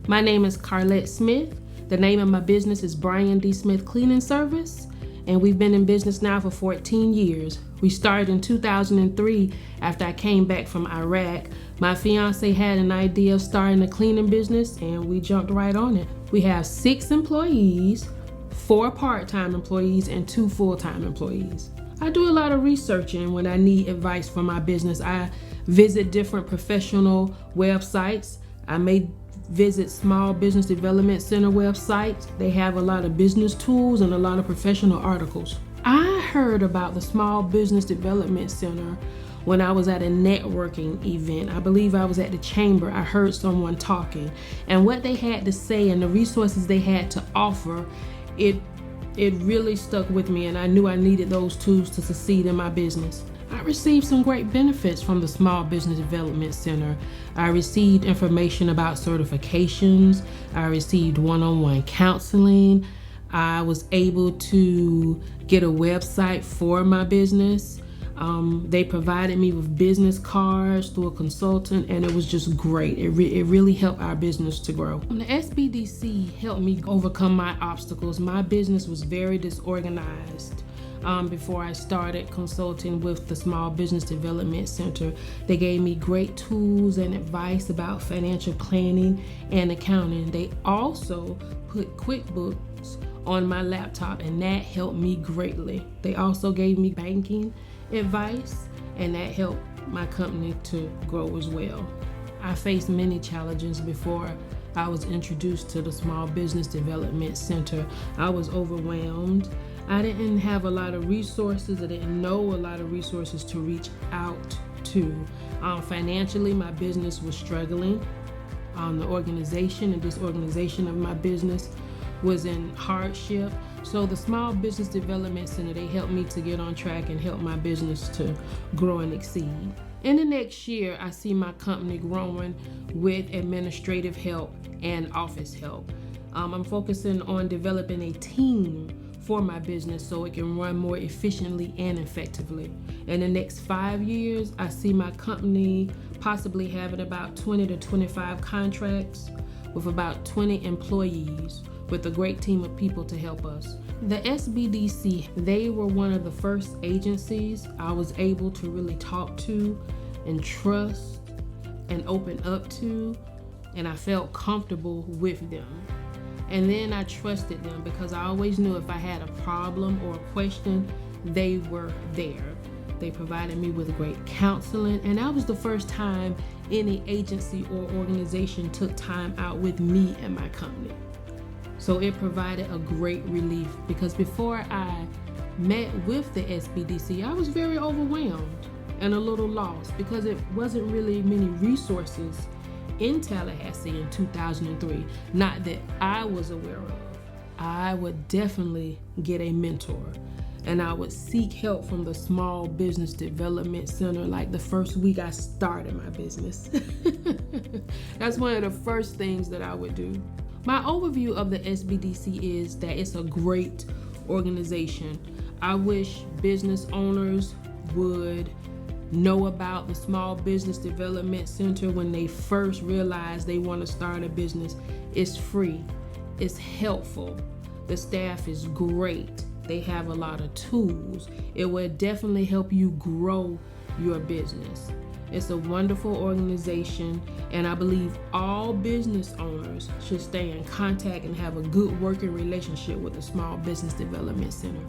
My name is Carlette Smith. The name of my business is Brian D. Smith Cleaning Service, and we've been in business now for 14 years. We started in 2003 after I came back from Iraq. My fiance had an idea of starting a cleaning business, and we jumped right on it. We have 6 employees, 4 part-time employees, and 2 full-time employees. I do a lot of researching when I need advice for my business. I visit different professional websites. I may visit Small Business Development Center websites. They have a lot of business tools and a lot of professional articles. I heard about the Small Business Development Center when I was at a networking event. I believe I was at the chamber. I heard someone talking, and what they had to say and the resources they had to offer, it really stuck with me, and I knew I needed those tools to succeed in my business. I received some great benefits from the Small Business Development Center. I received information about certifications. I received one-on-one counseling. I was able to get a website for my business. They provided me with business cards through a consultant, and it was just great. It really helped our business to grow. The SBDC helped me overcome my obstacles. My business was very disorganized. Before I started consulting with the Small Business Development Center, they gave me great tools and advice about financial planning and accounting. They also put QuickBooks on my laptop, and that helped me greatly. They also gave me banking advice, and that helped my company to grow as well. I faced many challenges before I was introduced to the Small Business Development Center. I was overwhelmed. I didn't have a lot of resources. I didn't know a lot of resources to reach out to. Financially, my business was struggling. The organization and disorganization of my business was in hardship. So the Small Business Development Center, they helped me to get on track and help my business to grow and exceed. In the next year, I see my company growing with administrative help and office help. I'm focusing on developing a team for my business so it can run more efficiently and effectively. In the next 5 years, I see my company possibly having about 20 to 25 contracts with about 20 employees, with a great team of people to help us. The SBDC, they were one of the first agencies I was able to really talk to and trust and open up to, and I felt comfortable with them. And then I trusted them because I always knew if I had a problem or a question, they were there. They provided me with great counseling, and that was the first time any agency or organization took time out with me and my company. So it provided a great relief, because before I met with the SBDC, I was very overwhelmed and a little lost because it wasn't really many resources in Tallahassee in 2003, not that I was aware of. I would definitely get a mentor, and I would seek help from the Small Business Development Center like the first week I started my business. That's one of the first things that I would do. My overview of the SBDC is that it's a great organization. I wish business owners would know about the Small Business Development Center when they first realize they want to start a business. It's free, it's helpful, the staff is great, they have a lot of tools. It will definitely help you grow your business. It's a wonderful organization, and I believe all business owners should stay in contact and have a good working relationship with the Small Business Development Center.